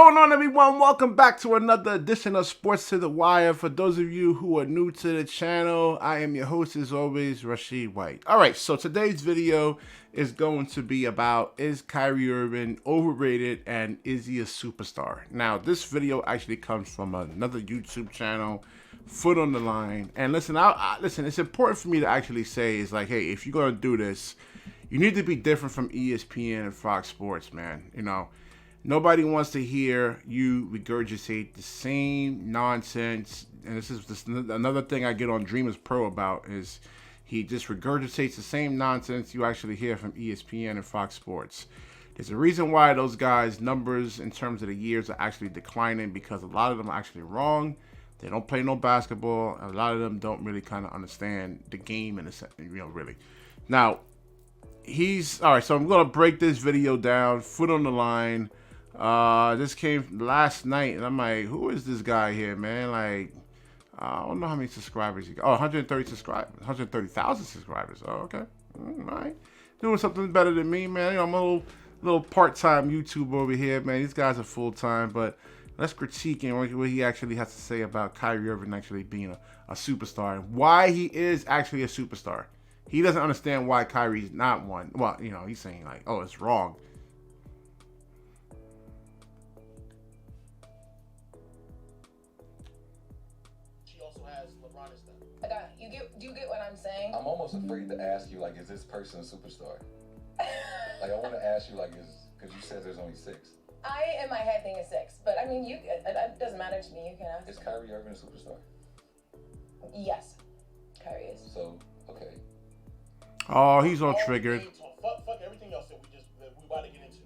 What's going on, everyone? Welcome back to another edition of Sports to the Wire. For those of you who are new to the channel, I am your host as always, Rashid White. Alright, so today's video is going to be about, is Kyrie Irving overrated and is he a superstar? Now, this video actually comes from another YouTube channel, Foot on the Line. And listen, listen, it's important for me to actually say is like, hey, if you're going to do this, you need to be different from ESPN and Fox Sports, man. You know, nobody wants to hear you regurgitate the same nonsense. And this is just another thing I get on Dreamers Pro about is he just regurgitates the same nonsense you actually hear from ESPN and Fox Sports. There's a reason why those guys' numbers in terms of the years are actually declining, because a lot of them are actually wrong. They don't play no basketball. A lot of them don't really kind of understand the game in a sense, you know, really. Now, all right, so I'm going to break this video down, Foot on the Line. This came last night, and I'm like, who is this guy here, man? Like, I don't know how many subscribers he got. Oh, 130 subscribers, 130,000 subscribers. Oh, okay. All right. Doing something better than me, man. You know, I'm a little part-time YouTuber over here, man. These guys are full-time, but let's critique what he actually has to say about Kyrie Irving actually being a superstar and why he is actually a superstar. He doesn't understand why Kyrie's not one. Well, you know, he's saying like, oh, it's wrong. She also has LeBron and stuff. Do you get what I'm saying? I'm almost afraid to ask you, like, is this person a superstar? Like, I want to ask you, like, because you said there's only 6. In my head, think it's 6, but I mean, it doesn't matter to me. You can ask. Is Kyrie Irving a superstar? Yes, Kyrie is. So, okay. Oh, he's all triggered. Fuck everything else that we about to get into.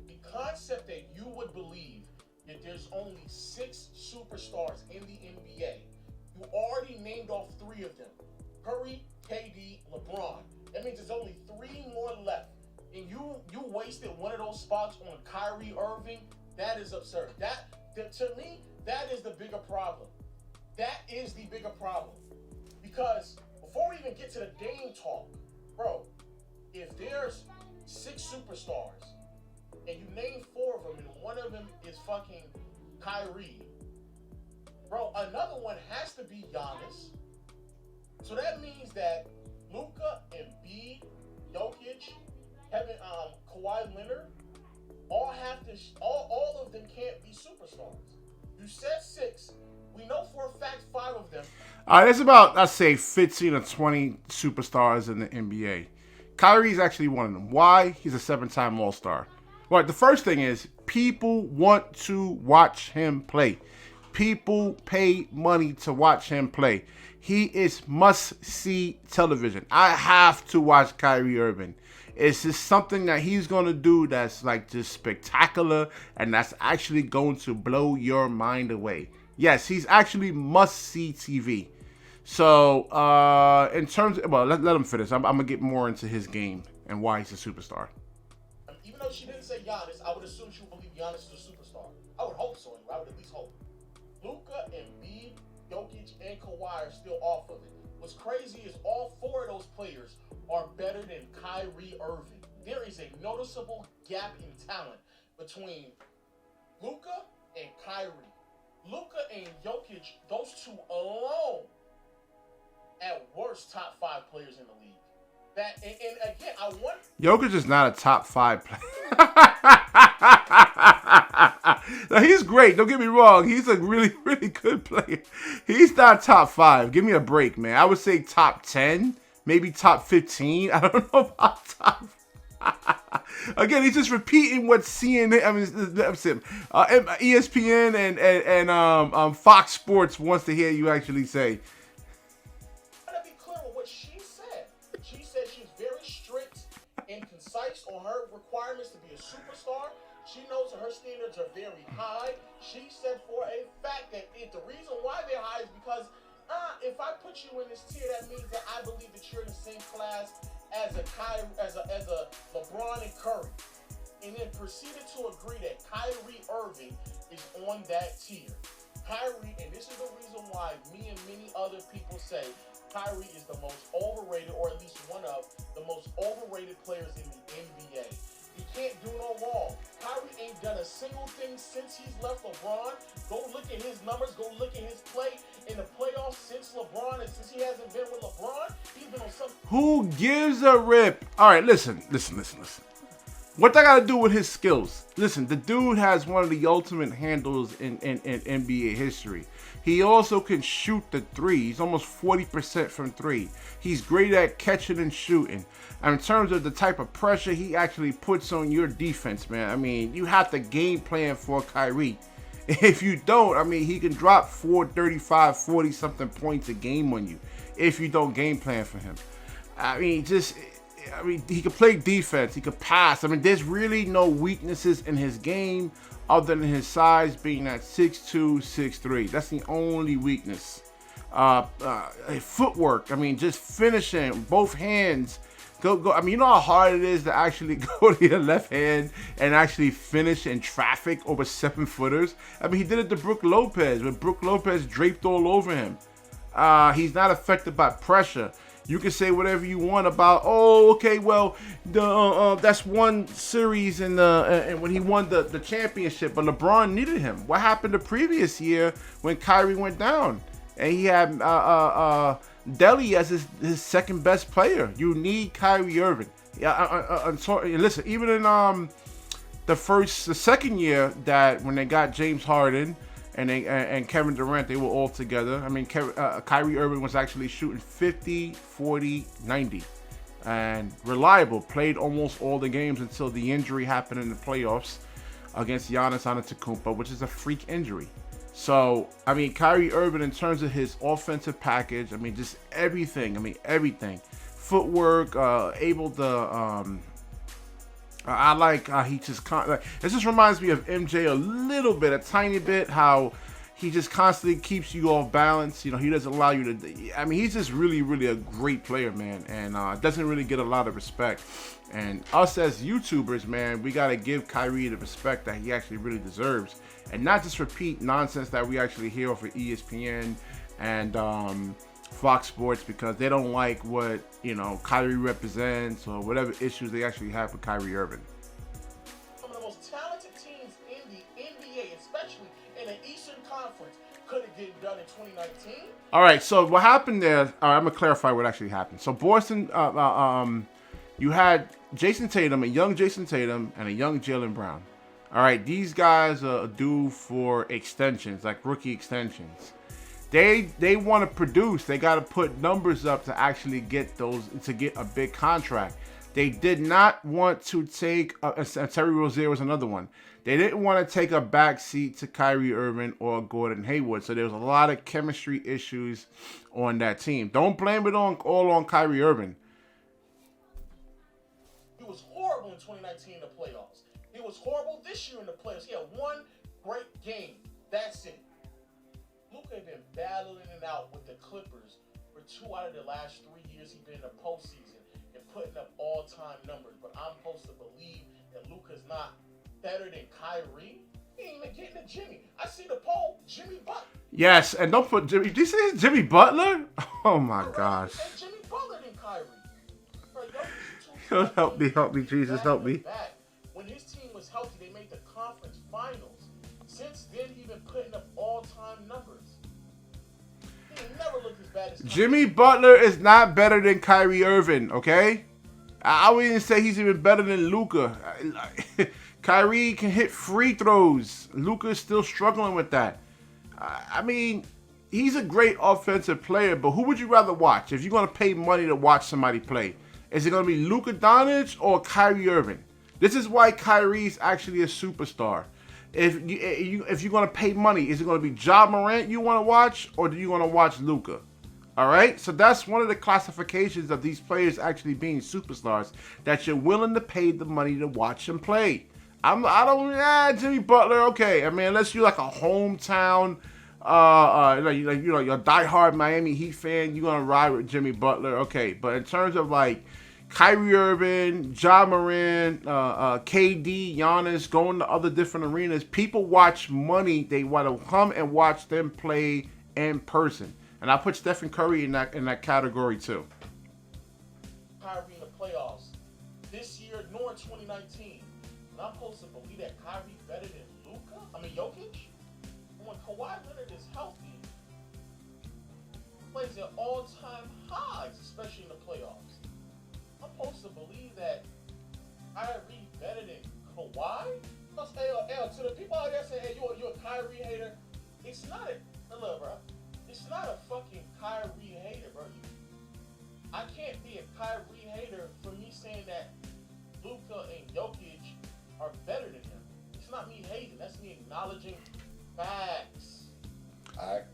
The concept that you would believe that there's only 6 superstars in the NBA. You already named off 3 of them: Curry, KD, LeBron. That means there's only 3 more left. And you wasted one of those spots on Kyrie Irving. That is absurd. To me, that is the bigger problem. That is the bigger problem. Because before we even get to the Dame talk, bro, if there's 6 superstars and you name 4 of them and one of them is fucking Kyrie, bro, another one has to be Giannis. So that means that Luka, Embiid, Jokic, Kawhi Leonard, all of them can't be superstars. You said 6. We know for a fact 5 of them. There's about, I'd say, 15 or 20 superstars in the NBA. Kyrie's actually one of them. Why? He's a 7-time All-Star. Well, the first thing is people want to watch him play. People pay money to watch him play. He is must-see television. I have to watch Kyrie Irving. It's just something that he's going to do that's like just spectacular and that's actually going to blow your mind away. Yes, he's actually must-see TV. So, in terms of, well, let him finish. I'm going to get more into his game and why he's a superstar. Even though she didn't say Giannis, I would assume she would believe Giannis is a superstar. I would hope so. I would at least hope. Luka, Embiid, Jokic, and Kawhi are still off of it. What's crazy is all 4 of those players are better than Kyrie Irving. There is a noticeable gap in talent between Luka and Kyrie. Luka and Jokic, those 2 alone, at worst, top 5 players in the league. That and again, I want. Jokic is not a top 5 player. Now, he's great. Don't get me wrong. He's a really, really good player. He's not top 5. Give me a break, man. I would say top 10, maybe top 15. I don't know about top. Again, he's just repeating what CNN, ESPN and Fox Sports wants to hear you actually say. I want to be clear with what she said. She said she's very strict and concise on her requirements to be a superstar. She knows that her standards are very high. She said for a fact that the reason why they're high is because if I put you in this tier, that means that I believe that you're in the same class as a LeBron and Curry, and then proceeded to agree that Kyrie Irving is on that tier. Kyrie, and this is the reason why me and many other people say Kyrie is the most overrated, or at least one of the most overrated players in the NBA. He can't do no wrong. Kyrie ain't done a single single thing since he's left LeBron. Go look at his numbers. Go look at his play in the playoffs since LeBron, and since he hasn't been with LeBron, he's been on some. Who gives a rip? All right, listen. What that got to do with his skills? Listen, the dude has one of the ultimate handles in NBA history. He also can shoot the three. He's almost 40% from three. He's great at catching and shooting. And in terms of the type of pressure he actually puts on your defense, man, I mean, you have to game plan for Kyrie. If you don't, I mean, he can drop 35, 40-something points a game on you if you don't game plan for him. I mean, he could play defense. He could pass. I mean, there's really no weaknesses in his game other than his size being at 6'2", 6'3". That's the only weakness. Footwork. I mean, just finishing, both hands. Go. I mean, you know how hard it is to actually go to your left hand and actually finish in traffic over 7-footers. I mean, he did it to Brook Lopez, with Brook Lopez draped all over him. He's not affected by pressure. You can say whatever you want about, well, that's one series and when he won the championship, but LeBron needed him. What happened the previous year when Kyrie went down and he had Delhi as his second best player? You need Kyrie Irving. Listen, even in the second year that when they got James Harden and Kevin Durant, they were all together. I mean, Kyrie Irving was actually shooting 50, 40, 90. And reliable. Played almost all the games until the injury happened in the playoffs against Giannis Antetokounmpo, which is a freak injury. So, I mean, Kyrie Irving, in terms of his offensive package, I mean, just everything. I mean, everything. Footwork, able to... I like how he just it just reminds me of MJ a little bit, a tiny bit, how he just constantly keeps you off balance. You know, he doesn't allow you to. I mean, he's just really, really a great player, man, and doesn't really get a lot of respect. And us as YouTubers, man, we gotta give Kyrie the respect that he actually really deserves, and not just repeat nonsense that we actually hear off of ESPN and Fox Sports, because they don't like what, you know, Kyrie represents or whatever issues they actually have with Kyrie Irving. Some of the most talented teams in the NBA, especially in the Eastern Conference, could it get done in 2019? All right, so what happened there? All right, I'm gonna clarify what actually happened. So Boston, you had Jason Tatum, a young Jason Tatum, and a young Jaylen Brown. All right, these guys are due for extensions, like rookie extensions. They want to produce. They got to put numbers up to actually get those, to get a big contract. They did not want to take Terry Rozier was another one. They didn't want to take a back seat to Kyrie Irving or Gordon Hayward. So there was a lot of chemistry issues on that team. Don't blame it all on Kyrie Irving. He was horrible in 2019 in the playoffs. He was horrible this year in the playoffs. He had one great game. That's it. Luka had been battling it out with the Clippers for 2 out of the last 3 years he's been in the postseason and putting up all-time numbers. But I'm supposed to believe that Luka's not better than Kyrie? He ain't even getting to Jimmy. I see the poll, Jimmy Butler. Yes, and don't put Jimmy. Did you say it's Jimmy Butler? Oh my gosh. And Jimmy Butler than Kyrie. Right, help me, Jesus, help me. When his team was healthy, they made the conference finals. Since then, he's been putting up all-time numbers. He never looked as bad as Kyrie. Jimmy Butler is not better than Kyrie Irving, okay? I wouldn't even say he's even better than Luka. Kyrie can hit free throws. Luka is still struggling with that. I mean, he's a great offensive player, but who would you rather watch? If you're going to pay money to watch somebody play, is it going to be Luka Doncic or Kyrie Irving? This is why Kyrie's actually a superstar. If you're going to pay money, is it going to be Ja Morant you want to watch, or do you want to watch Luka? All right? So that's one of the classifications of these players actually being superstars, that you're willing to pay the money to watch them play. Jimmy Butler, okay. I mean, unless you're like a hometown, your diehard Miami Heat fan, you're going to ride with Jimmy Butler, okay. But in terms of like Kyrie Irving, Ja Morant, KD, Giannis, going to other different arenas, people watch money. They want to come and watch them play in person. And I put Stephen Curry in that category too. Kyrie in the playoffs this year, nor in 2019. And I'm supposed to believe that Kyrie better than Jokic? When Kawhi Leonard is healthy, plays at all-time highs, especially in the playoffs. I'm supposed to believe that Kyrie better than Kawhi? To the people out there saying, hey, you're a Kyrie hater, it's not a, look, bro, it's not a fucking Kyrie hater, bro. I can't be a Kyrie hater for me saying that Luka and Jokic are better than him. It's not me hating, that's me acknowledging facts.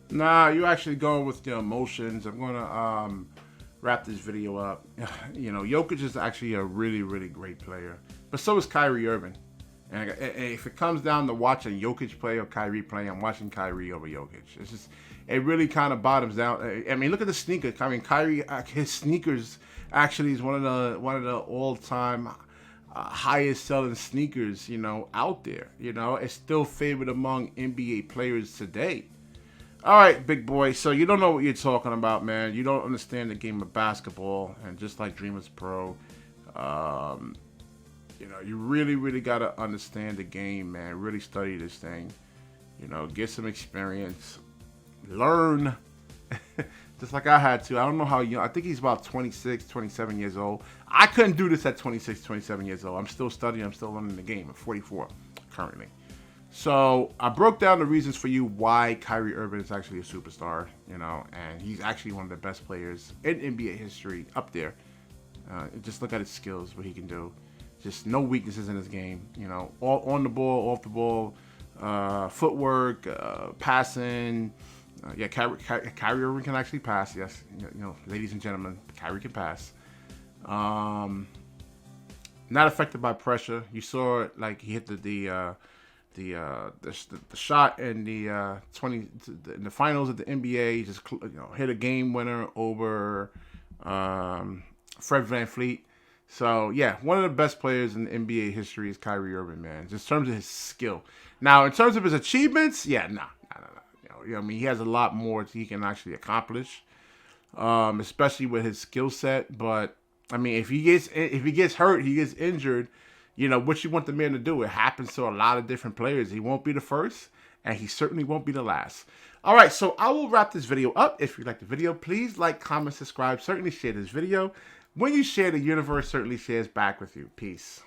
Nah, you're actually going with the emotions. I'm gonna wrap this video up. You know, Jokic is actually a really, really great player, but so is Kyrie Irving. And if it comes down to watching Jokic play or Kyrie play, I'm watching Kyrie over Jokic. It's just, it really kind of bottoms down. I mean, look at the sneaker. I mean, Kyrie, his sneakers actually is one of the all-time highest selling sneakers, you know, out there. You know, it's still favored among NBA players today. All right, big boy. So you don't know what you're talking about, man. You don't understand the game of basketball, and just like Dreamers Pro, you know, you really, really got to understand the game, man. Really study this thing. You know, get some experience. Learn. Just like I had to. I don't know how young. I think he's about 26, 27 years old. I couldn't do this at 26, 27 years old. I'm still studying. I'm still learning the game. I'm 44 currently. So I broke down the reasons for you why Kyrie Irving is actually a superstar, you know, and he's actually one of the best players in NBA history, up there. Just look at his skills, what he can do. Just no weaknesses in his game, you know, all on the ball, off the ball, footwork, passing. Yeah, Kyrie Irving can actually pass. Yes, you know, ladies and gentlemen, Kyrie can pass. Not affected by pressure. You saw it, like he hit the shot in the in the finals of the NBA. He just hit a game winner over Fred VanVleet. So yeah, one of the best players in NBA history is Kyrie Irving, man. Just in terms of his skill. Now, in terms of his achievements, yeah, nah. You know, I mean, he has a lot more he can actually accomplish, especially with his skill set. But I mean, if he gets hurt, he gets injured. You know, what you want the man to do? It happens to a lot of different players. He won't be the first, and he certainly won't be the last. All right, so I will wrap this video up. If you like the video, please like, comment, subscribe. Certainly share this video. When you share, the universe certainly shares back with you. Peace.